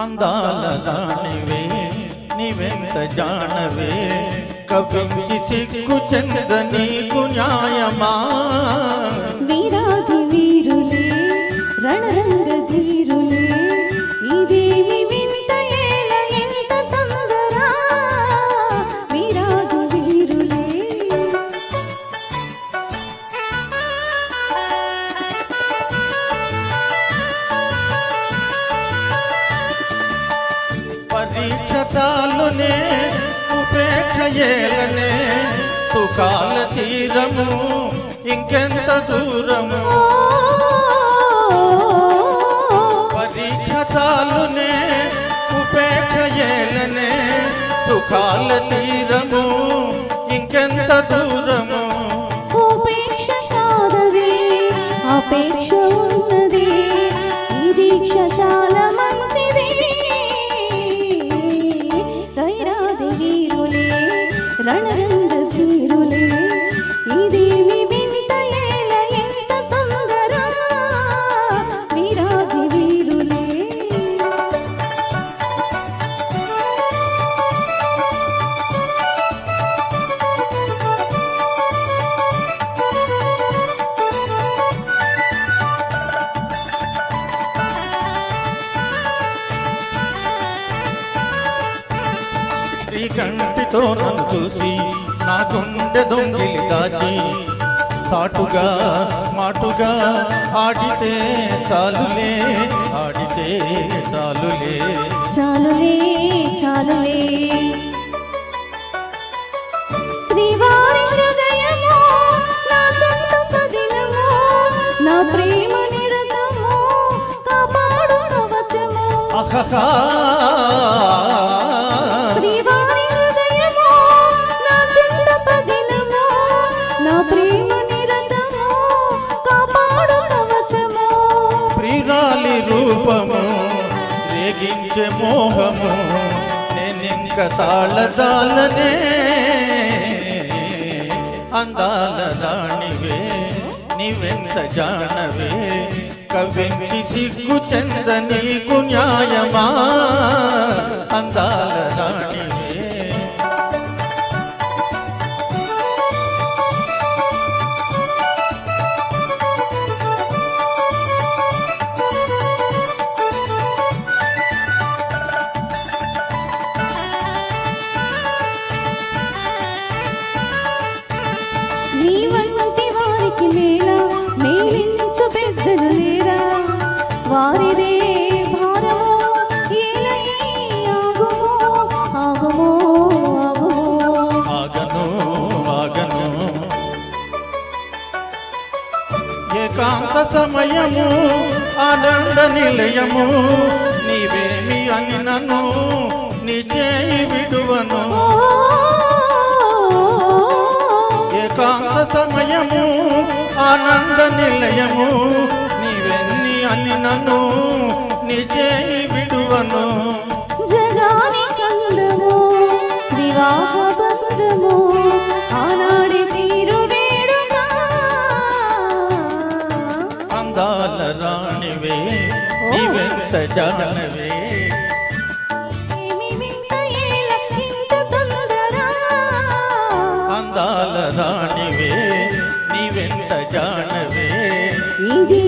అందాల రాణివే నీవెంత జానవే కవించి సిగ్గు చెంద నీకు న్యాయమా వీరాది వీరులే రణరంగ ధీరులే ఇదేమి వింత ఏల ఎంత తొందర వీరాది వీరులే పరీక్ష చాలునే ఉపేక్ష ఏలనే సుఖాల తీరము ఇంకెంత దూరము పరీక్ష చాలునే ఉపేక్ష ఏలనే సుఖాల తీరము ఇంకెంత దూరము ఉపేక్ష కాదది అపేక్ష ఉన్నది ఈ దీక్ష చాలా మంచిది రైరాది వీరులే రణరంగ ధీరులే ఇదేమి వింత ఏల ఎంత తొందర వీరాది వీరులే ఈ కంటితో నన్ను చూసి నా గుండె దొంగిలి దాచి చాటుగా మాటుగా ఆడితే చాలులే ఆడితే చాలులే చాలులే చాలులే శ్రీవారి హృదయము నా చుట్టూ పదిలము నా ప్రేమ నిరతము కాపాడు కవచము అహహా శ్రీవారి హృదయము నా చుట్టూ పదిలము నా ప్రేమ నిరతము కాపాడు కవచము ప్రియురాలి రూపము రేగించే మోహము నేనింక తాళజాలనే అందాల రాణివే నీవెంత జానవే కవించి సిగ్గు చెంద నీకు న్యాయమా అందాల రాణివే నీ వంటి వారికి మేళ మేలించు పెద్దలు లేరా వారిదే భారమో ఏలై ఆగుమో ఆగుమో ఆగుమో ఆగను ఆగను ఏకాంత సమయము ఆనంద నిలయము నీవేమి అని నన్ను నీ చేయి విడువను ఏకాంత సమయము ఆనంద నిలయము నీవెన్ని అని నన్ను నీ చేయి విడువను జగాని కందము వివాహ బంధము ఆనాడి తీరు వేడుక అందాల రాణివే నీవెంత జానవే ఏమి వింత ఏల ఇంత తొందర అందాల రాణివే నీవెంత జానవే ఇది